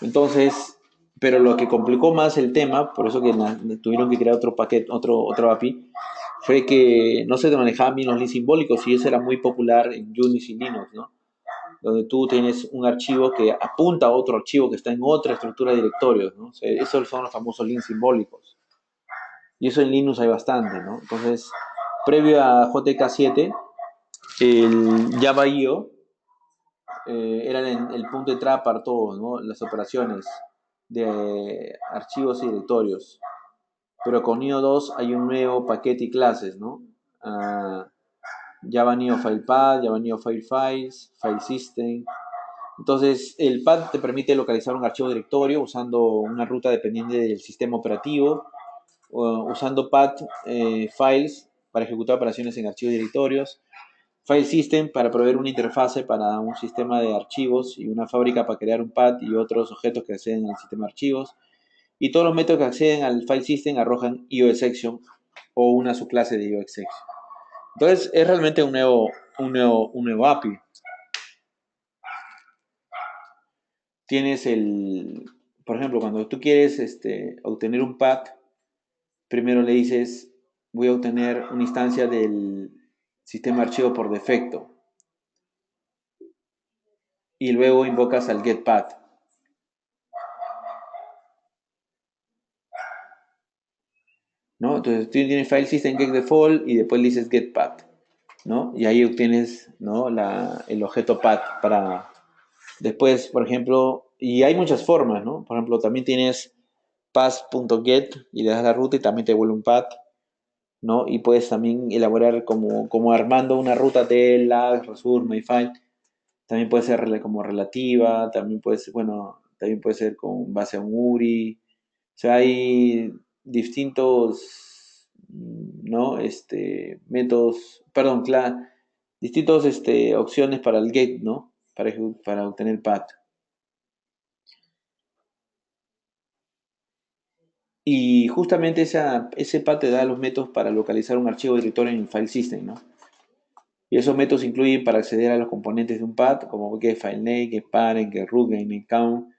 Entonces, pero lo que complicó más el tema, por eso que tuvieron que crear otro paquete, otro API, fue que no se manejaban bien los links simbólicos y eso era muy popular en Unix y Linux, ¿no? Donde tú tienes un archivo que apunta a otro archivo que está en otra estructura de directorios, ¿no? O sea, esos son los famosos links simbólicos. Y eso en Linux hay bastante, ¿no? Entonces, previo a JK7, el Java.io era el punto de entrada para todos, ¿no? Las operaciones de archivos y directorios. Pero con NIO 2 hay un nuevo paquete y clases, ¿no? Java NIO FilePath, Java NIO FileFiles, File System. Entonces, el path te permite localizar un archivo directorio usando una ruta dependiente del sistema operativo, usando path files para ejecutar operaciones en archivos y directorios, File System para proveer una interfase para un sistema de archivos y una fábrica para crear un path y otros objetos que acceden al sistema de archivos. Y todos los métodos que acceden al File System arrojan IOException o una subclase de IOException. Entonces es realmente un nuevo API. Tienes por ejemplo, cuando tú quieres obtener un path, primero le dices, voy a obtener una instancia del sistema de archivo por defecto. Y luego invocas al getPath. ¿No? Entonces tú tienes file system get default y después le dices get path, ¿no? Y ahí obtienes, ¿no? el objeto path para después, por ejemplo, y hay muchas formas, ¿no? Por ejemplo, también tienes path.get y le das la ruta y también te vuelve un path, ¿no? Y puedes también elaborar como armando una ruta de lag, resur, myfile. También puede ser como relativa, también puede ser, bueno, también puede ser con base a un URI. O sea, hay distintos ¿no? Métodos, perdón, distintas opciones para el get, ¿no? Para obtener el path. Y justamente ese path te da los métodos para localizar un archivo directorio en el file system, ¿no? Y esos métodos incluyen para acceder a los componentes de un path, como getFileName, getParent, getRoot, getNameCount,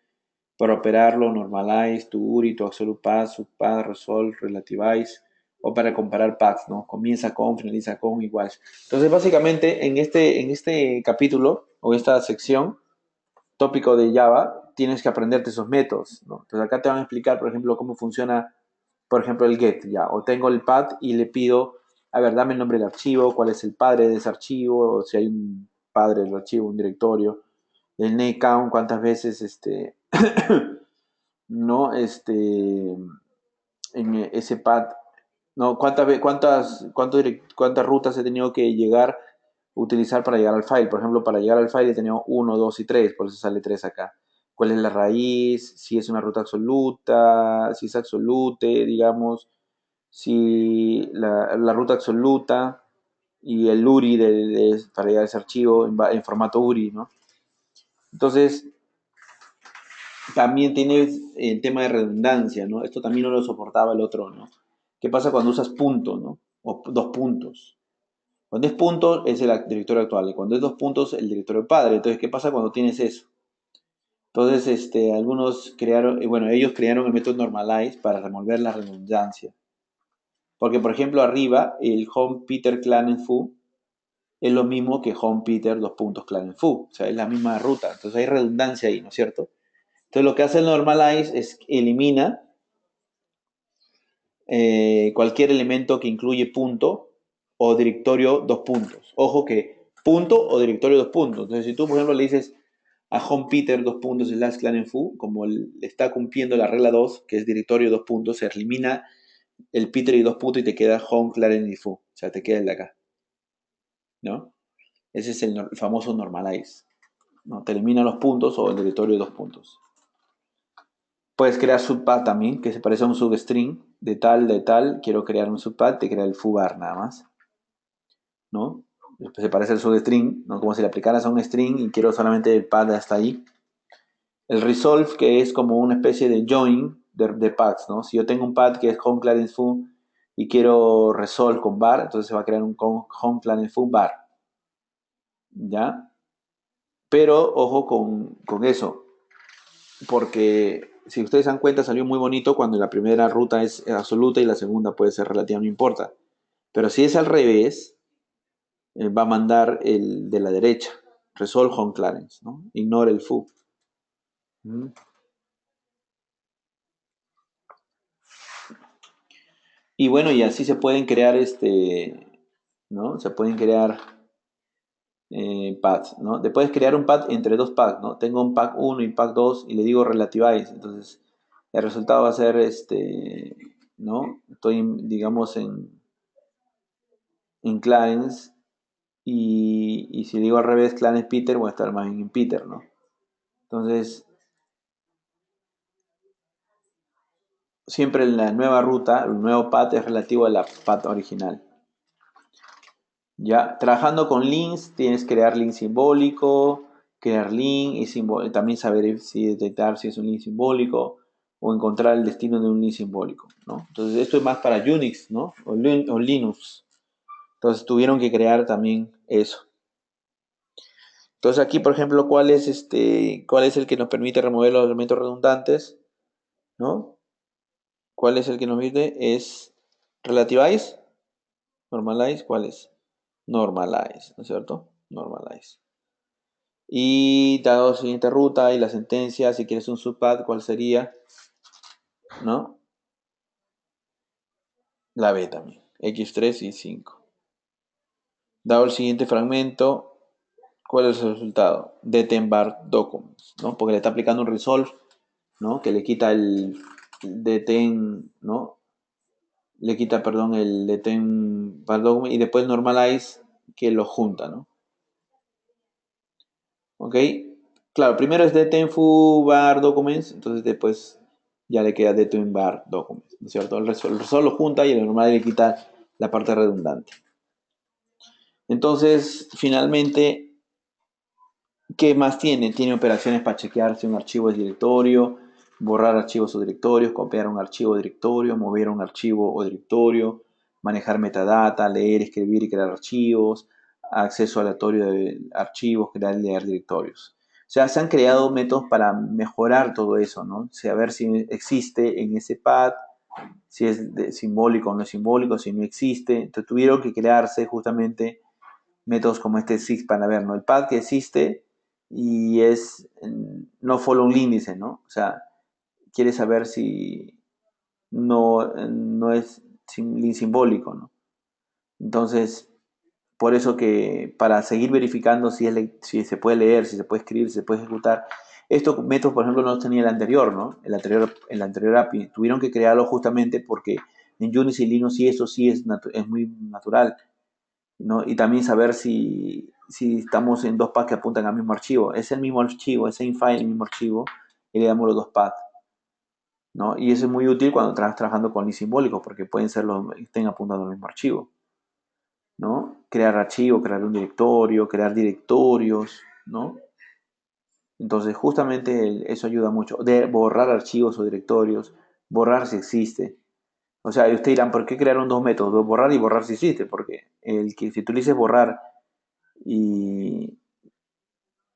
para operarlo, normalize, to URI, to absolute path, subpath, resolve, relativize, o para comparar paths, ¿no? Comienza con, finaliza con, igual. Entonces, básicamente, en este capítulo, o esta sección, tópico de Java, tienes que aprenderte esos métodos, ¿no? Entonces, acá te van a explicar, por ejemplo, cómo funciona, por ejemplo, el get, ya. O tengo el path y le pido, a ver, dame el nombre del archivo, cuál es el padre de ese archivo, o si hay un padre del archivo, un directorio, el name count, cuántas veces, no, en ese path, no, cuántas rutas he tenido que llegar, utilizar para llegar al file. Por ejemplo, para llegar al file he tenido 1, 2 y 3, por eso sale 3 acá. ¿Cuál es la raíz? Si es una ruta absoluta, si es absolute, digamos, si la ruta absoluta y el URI para llegar a ese archivo en formato URI, ¿no? Entonces, también tienes el tema de redundancia, ¿no? Esto también no lo soportaba el otro, ¿no? ¿Qué pasa cuando usas punto, ¿no? O dos puntos. Cuando es punto es el directorio actual y cuando es dos puntos el directorio padre. Entonces, ¿qué pasa cuando tienes eso? Entonces, algunos crearon, bueno, ellos crearon el método normalize para remover la redundancia. Porque, por ejemplo, arriba el home Peter clan fu es lo mismo que home Peter dos puntos clan fu. O sea, es la misma ruta. Entonces hay redundancia ahí, ¿no es cierto? Entonces lo que hace el normalize es que elimina cualquier elemento que incluye punto o directorio dos puntos. Ojo que punto o directorio dos puntos. Entonces, si tú, por ejemplo, le dices a home Peter dos puntos slash clan como le está cumpliendo la regla 2, que es directorio dos puntos, se elimina el Peter y dos puntos y te queda home clan fu. O sea, te queda el de acá. ¿No? Ese es el famoso normalize. ¿No? Te elimina los puntos o el directorio de dos puntos. Puedes crear subpath también, que se parece a un substring de tal, quiero crear un subpath, te crea el foobar nada más, ¿no? Se parece al substring, ¿no? Como si le aplicaras a un string y quiero solamente el path hasta ahí. El resolve, que es como una especie de join de paths, ¿no? Si yo tengo un path que es home clarence foo y quiero resolve con bar, entonces se va a crear un home clarence foo bar, ¿ya? Pero ojo con eso, porque si ustedes se dan cuenta salió muy bonito cuando la primera ruta es absoluta y la segunda puede ser relativa, no importa. Pero si es al revés, va a mandar el de la derecha, resolve home clarence, ¿no? Ignore el foo. Y bueno, y así se pueden crear ¿no? Se pueden crear paths, ¿no? Te puedes crear un path entre dos paths, ¿no? Tengo un path 1 y path 2 y le digo relativize, entonces el resultado va a ser ¿no? Estoy, digamos, en Clarence y si digo al revés, Clarence Peter, voy a estar más bien en Peter, ¿no? Entonces, siempre la nueva ruta, el nuevo path es relativo a la path original. Ya, trabajando con links, tienes que crear link simbólico, crear link y también saber si detectar si es un link simbólico o encontrar el destino de un link simbólico, ¿no? Entonces, esto es más para Unix, ¿no? O Linux. Entonces, tuvieron que crear también eso. Entonces, aquí, por ejemplo, cuál es el que nos permite remover los elementos redundantes, ¿no? ¿Cuál es el que nos permite? Es relativize, normalize, ¿cuál es? Normalize, ¿no es cierto? Normalize. Y dado la siguiente ruta y la sentencia, si quieres un subpath, ¿cuál sería? ¿No? La B también, X3 y 5. Dado el siguiente fragmento, ¿cuál es el resultado? Detenbar documents, ¿no? Porque le está aplicando un resolve, ¿no? Que le quita el deten, ¿no? Le quita, perdón, el deten bar document y después normalize que lo junta, ¿no? ¿Ok? Claro, primero es deten foo bar documents, entonces después ya le queda between bar documents, ¿no es cierto? El resolve lo junta y el normal le quita la parte redundante. Entonces, finalmente, ¿qué más tiene? Tiene operaciones para chequear si un archivo es directorio, borrar archivos o directorios, copiar un archivo o directorio, mover un archivo o directorio, manejar metadata, leer, escribir y crear archivos, acceso aleatorio de archivos, crear y leer directorios. O sea, se han creado métodos para mejorar todo eso, ¿no? O sea, a ver si existe en ese path, si es simbólico o no es simbólico, si no existe. Entonces tuvieron que crearse justamente métodos como este SIX para ver, ¿no? El path que existe y es no follow un índice, ¿no? O sea, quiere saber si no es simbólico, ¿no? Entonces, por eso que para seguir verificando si se puede leer, si se puede escribir, si se puede ejecutar, estos métodos, por ejemplo, no los tenía el anterior, ¿no? El anterior API. Tuvieron que crearlo justamente porque en Unity y Linux sí, eso sí es muy natural, ¿no? Y también saber si estamos en dos paths que apuntan al mismo archivo. Es el mismo archivo, es same file, el mismo archivo, y le damos los dos paths, ¿no? Y eso es muy útil cuando estás trabajando con list simbólicos, porque pueden ser estén apuntando al mismo archivo, ¿no? Crear archivo, crear un directorio, crear directorios, ¿no? Entonces, justamente eso ayuda mucho. De borrar archivos o directorios, borrar si existe. O sea, y ustedes dirán, ¿por qué crearon dos métodos? Borrar y borrar si existe, porque si tú dices borrar y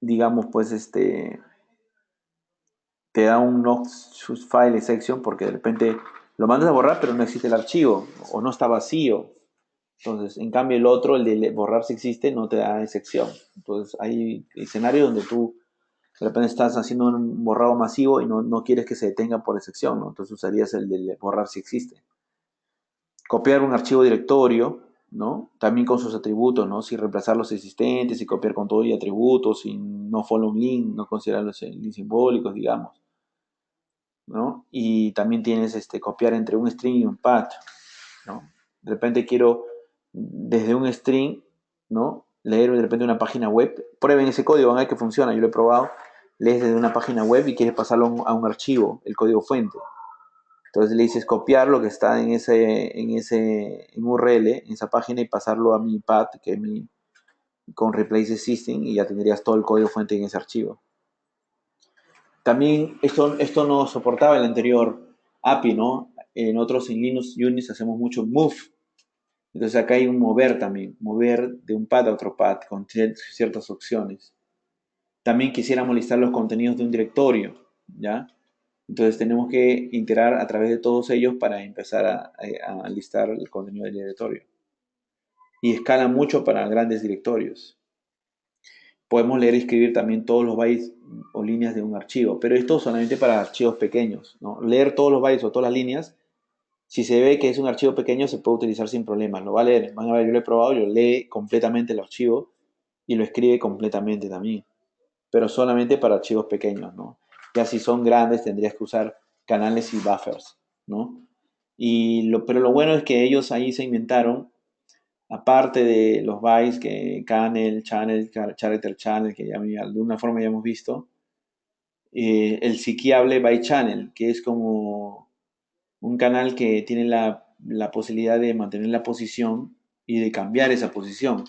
digamos pues te da un not file exception porque de repente lo mandas a borrar pero no existe el archivo o no está vacío. Entonces, en cambio el otro, el de borrar si existe, no te da excepción. Entonces hay escenarios donde tú de repente estás haciendo un borrado masivo y no quieres que se detenga por excepción, ¿no? Entonces usarías el de borrar si existe. Copiar un archivo directorio, ¿no? También con sus atributos, ¿no? Si reemplazar los existentes, si copiar con todo y atributos, si no follow un link, no considerar los links simbólicos, digamos, ¿no? Y también tienes copiar entre un string y un path, ¿no? De repente quiero desde un string, ¿no? Leer de repente una página web. Prueben ese código, van a ver que funciona, yo lo he probado. Lees desde una página web y quieres pasarlo a un archivo, el código fuente. Entonces le dices copiar lo que está en URL, en esa página, y pasarlo a mi path, que es con replace existing, y ya tendrías todo el código fuente en ese archivo. También esto no soportaba el anterior API, ¿no? En otros, en Linux Unix hacemos mucho move. Entonces acá hay un mover también, mover de un path a otro path con ciertas opciones. También quisiéramos listar los contenidos de un directorio, ¿ya? Entonces tenemos que integrar a través de todos ellos para empezar a listar el contenido del directorio. Y escala mucho para grandes directorios. Podemos leer y escribir también todos los bytes o líneas de un archivo, pero esto solamente para archivos pequeños, ¿no? Leer todos los bytes o todas las líneas, si se ve que es un archivo pequeño, se puede utilizar sin problemas. Lo va a leer. Van a ver, yo lo he probado, yo lee completamente el archivo y lo escribe completamente también, pero solamente para archivos pequeños, ¿no? Ya si son grandes tendrías que usar canales y buffers, ¿no? Pero lo bueno es que ellos ahí se inventaron, aparte de los bytes que channel, character channel, que ya de alguna forma ya hemos visto, el psiquiable byte channel, que es como un canal que tiene la posibilidad de mantener la posición y de cambiar esa posición,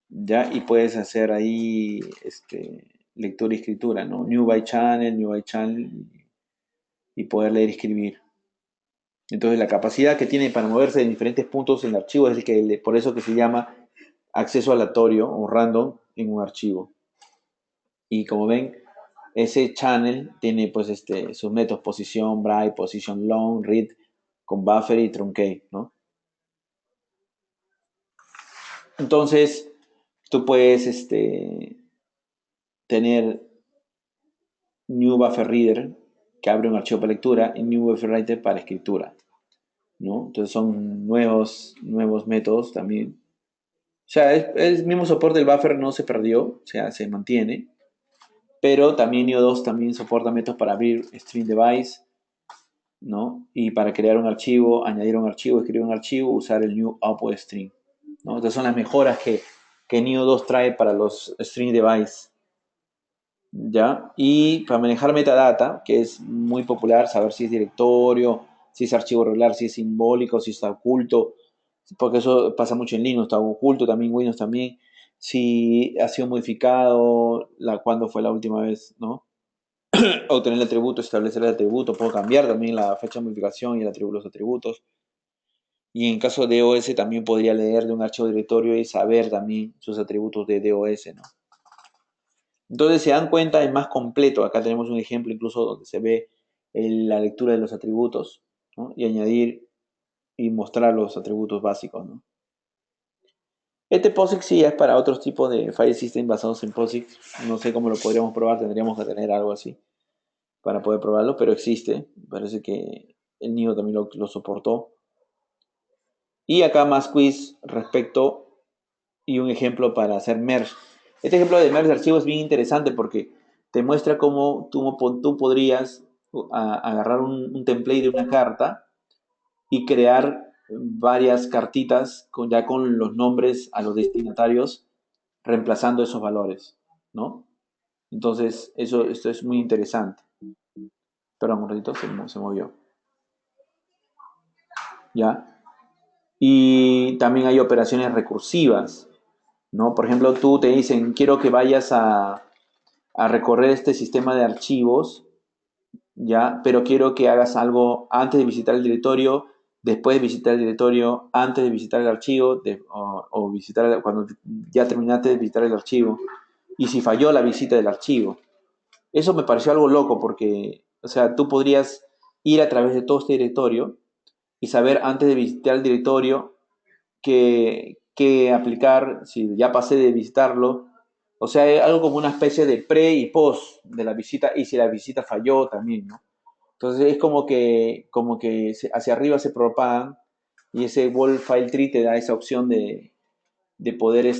¿ya? Y puedes hacer ahí lectura y escritura, ¿no? New by channel, y poder leer y escribir. Entonces la capacidad que tiene para moverse en diferentes puntos en el archivo es por eso que se llama acceso aleatorio o random en un archivo. Y como ven, ese channel tiene pues sus métodos posición, bright, position long, read, con buffer y truncate, ¿no? Entonces, tú puedes tener new buffer reader que abre un archivo para lectura y new buffer writer para escritura, ¿no? Entonces son nuevos métodos también. O sea, el mismo soporte del buffer no se perdió, o sea, se mantiene, pero también NIO2 también soporta métodos para abrir string device, ¿no? Y para crear un archivo, añadir un archivo, escribir un archivo, usar el new output string, ¿no? Entonces son las mejoras que NIO2 trae para los string device. ¿ya? Y para manejar metadata, que es muy popular, saber si es directorio, si es archivo regular, si es simbólico, si está oculto, porque eso pasa mucho en Linux, está oculto también, Windows también, si ha sido modificado, cuándo fue la última vez, ¿no? Obtener el atributo, establecer el atributo, puedo cambiar también la fecha de modificación y los atributos. Y en caso de DOS también podría leer de un archivo directorio y saber también sus atributos de DOS, ¿no? Entonces se dan cuenta, es más completo. Acá tenemos un ejemplo incluso donde se ve la lectura de los atributos, ¿no? Y añadir y mostrar los atributos básicos, ¿no? Este POSIX sí es para otros tipos de file system basados en POSIX. No sé cómo lo podríamos probar, tendríamos que tener algo así para poder probarlo, pero existe. Parece que el NIO también lo soportó. Y acá más quiz respecto y un ejemplo para hacer merge. Este ejemplo de merge de archivos es bien interesante porque te muestra cómo tú podrías agarrar un template de una carta y crear varias cartitas ya con los nombres a los destinatarios, reemplazando esos valores, ¿no? Entonces, esto es muy interesante. Perdón, un ratito, se movió. ¿Ya? Y también hay operaciones recursivas, ¿no? Por ejemplo, tú te dicen, quiero que vayas a recorrer este sistema de archivos, ¿ya? Pero quiero que hagas algo antes de visitar el directorio, después de visitar el directorio, antes de visitar el archivo, o visitar cuando ya terminaste de visitar el archivo, y si falló la visita del archivo. Eso me pareció algo loco porque, o sea, tú podrías ir a través de todo este directorio y saber antes de visitar el directorio que aplicar, si ya pasé de visitarlo, o sea, algo como una especie de pre y post de la visita, y si la visita falló también, ¿no? Entonces es como que hacia arriba se propagan y ese Wolf File Tree te da esa opción de poder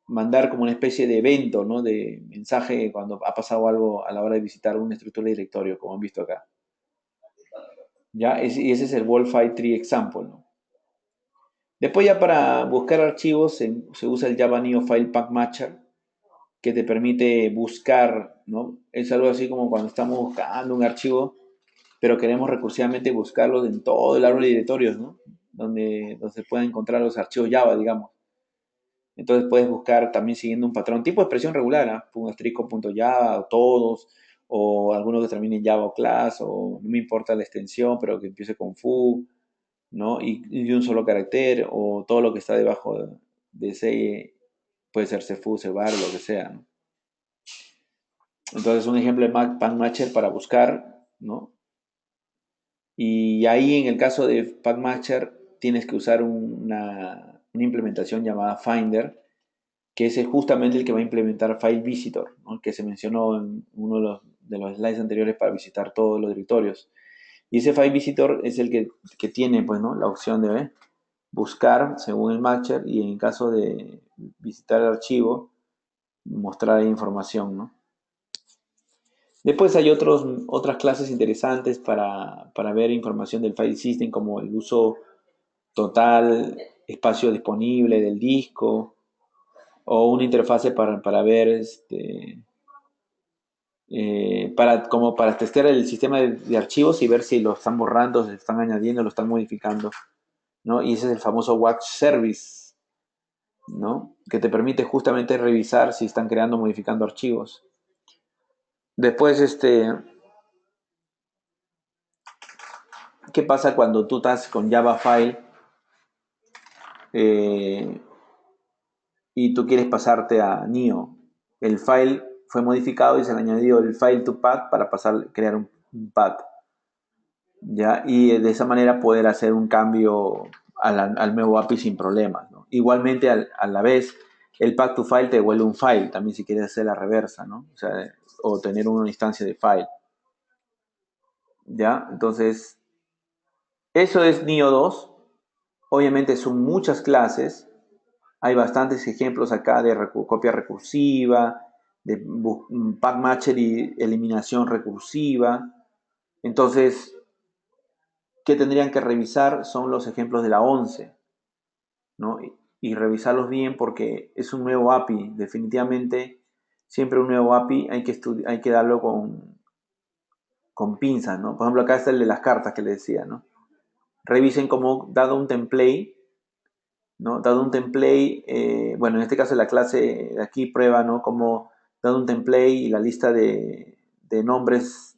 mandar como una especie de evento, ¿no? De mensaje cuando ha pasado algo a la hora de visitar una estructura de directorio, como han visto acá. ¿Ya? Y ese es el Wolf File Tree Example, ¿no? Después ya para buscar archivos se usa el Java Neo File Path Matcher, que te permite buscar, ¿no? Es algo así como cuando estamos buscando un archivo, pero queremos recursivamente buscarlos en todo el árbol de directorios, ¿no? Donde se pueden encontrar los archivos Java, digamos. Entonces puedes buscar también siguiendo un patrón, tipo de expresión regular, ¿eh? Un asterisco punto Java, o todos, o algunos que terminen en Java o class, o no me importa la extensión, pero que empiece con foo, ¿no? Y de un solo carácter, o todo lo que está debajo de ese, puede ser cfoo, cvar, lo que sea, ¿no? Entonces un ejemplo de PathMatcher para buscar, ¿no? Y ahí en el caso de PathMatcher tienes que usar una implementación llamada Finder, que es justamente el que va a implementar File Visitor, ¿no? Que se mencionó en uno de los slides anteriores para visitar todos los directorios. Y ese File Visitor es el que tiene, pues, ¿no? La opción de buscar según el matcher y en caso de visitar el archivo, mostrar información, ¿no? Después hay otras clases interesantes para ver información del file system, como el uso total, espacio disponible del disco, o una interfase para ver, como para testear el sistema de archivos y ver si lo están borrando, si lo están añadiendo, lo están modificando, ¿no? Y ese es el famoso Watch Service, ¿no? Que te permite justamente revisar si están creando o modificando archivos. Después, ¿qué pasa cuando tú estás con Java File eh, y tú quieres pasarte a NIO? El file fue modificado y se le añadió el file to path para crear un path, ¿ya? Y de esa manera poder hacer un cambio al nuevo API sin problemas, ¿no? Igualmente, a la vez, el path to file te devuelve un file, también si quieres hacer la reversa, ¿no? O sea, o tener una instancia de file, ¿ya? Entonces, eso es NIO 2. Obviamente son muchas clases. Hay bastantes ejemplos acá de copia recursiva, de path matcher y eliminación recursiva. Entonces, ¿qué tendrían que revisar? Son los ejemplos de la 11, ¿no? Y revisarlos bien porque es un nuevo API. Definitivamente, siempre un nuevo API hay que darlo con pinzas, ¿no? Por ejemplo, acá está el de las cartas que les decía, ¿no? Revisen cómo, dado un template, ¿no? Dado un template, bueno, en este caso la clase de aquí prueba, ¿no? Como dado un template y la lista de nombres.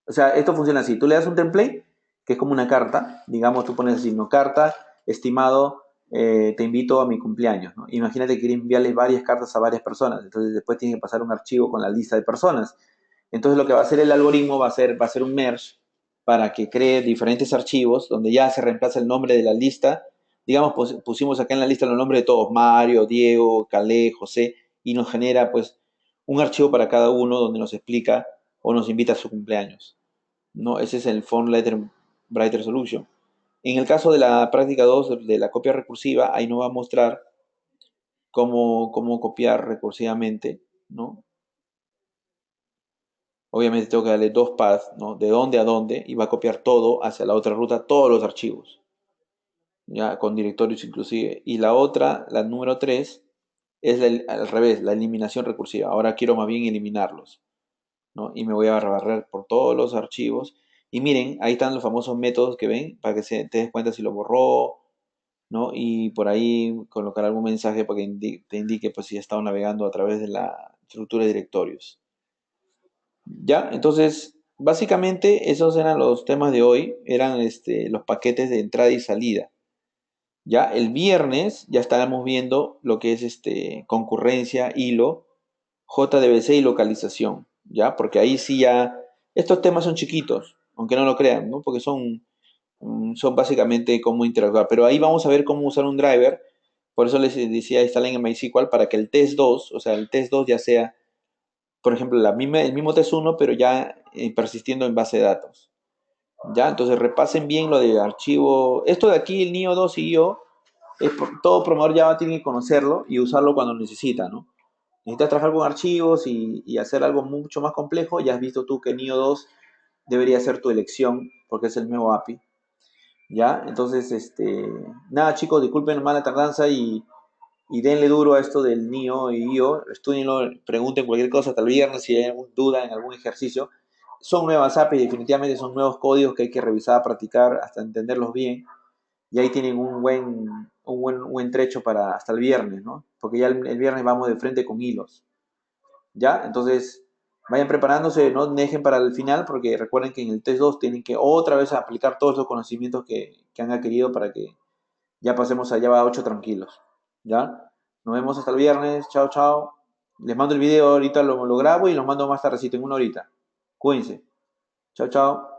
O sea, esto funciona así. Tú le das un template, que es como una carta. Digamos, tú pones así, ¿no? Carta, estimado, te invito a mi cumpleaños, ¿no? Imagínate que quieres enviarles varias cartas a varias personas. Entonces después tienes que pasar un archivo con la lista de personas. Entonces lo que va a hacer el algoritmo va a ser un merge para que cree diferentes archivos donde ya se reemplaza el nombre de la lista. Digamos, pusimos acá en la lista los nombres de todos, Mario, Diego, Calé, José, y nos genera pues un archivo para cada uno donde nos explica o nos invita a su cumpleaños, ¿no? Ese es el Phone Letter Writer Solution. En el caso de la práctica 2 de la copia recursiva, ahí nos va a mostrar cómo copiar recursivamente, ¿no? Obviamente tengo que darle dos paths, ¿no? De dónde a dónde, y va a copiar todo hacia la otra ruta, todos los archivos, ya con directorios inclusive. Y la otra, la número 3 es al revés, la eliminación recursiva. Ahora quiero más bien eliminarlos, ¿no? Y me voy a barrer por todos los archivos. Y miren, ahí están los famosos métodos que ven, para que te des cuenta si lo borró, ¿no? Y por ahí colocar algún mensaje para que te indique pues, si ha estado navegando a través de la estructura de directorios. ¿Ya? Entonces, básicamente esos eran los temas de hoy, eran los paquetes de entrada y salida. Ya el viernes ya estaremos viendo lo que es concurrencia, hilo, JDBC y localización, ¿ya? Porque ahí sí ya, estos temas son chiquitos, aunque no lo crean, ¿no? Porque son básicamente cómo interactuar, pero ahí vamos a ver cómo usar un driver, por eso les decía instalen en MySQL para que el test 2, o sea, el test 2 ya sea, por ejemplo, el mismo test 1, pero ya persistiendo en base de datos, ¿ya? Entonces repasen bien lo de archivo, esto de aquí, el NIO 2 y IO, todo programador Java tiene que conocerlo y usarlo cuando necesita, ¿no? Necesitas trabajar con archivos y hacer algo mucho más complejo, ya has visto tú que NIO 2 debería ser tu elección porque es el nuevo API. ¿Ya? Entonces, nada chicos, disculpen más la tardanza y denle duro a esto del NIO y IO, estudienlo, pregunten cualquier cosa hasta el viernes si hay alguna duda en algún ejercicio. Son nuevas APIs, definitivamente son nuevos códigos que hay que revisar, practicar hasta entenderlos bien y ahí tienen un buen trecho para hasta el viernes, ¿no? Porque ya el viernes vamos de frente con hilos. ¿Ya? Entonces, vayan preparándose, no dejen para el final, porque recuerden que en el test 2 tienen que otra vez aplicar todos los conocimientos que han adquirido para que ya pasemos a Java 8 tranquilos. ¿Ya? Nos vemos hasta el viernes. Chao, chao. Les mando el video ahorita, lo grabo y los mando más tardecito, en una horita. Cuídense. Chao, chao.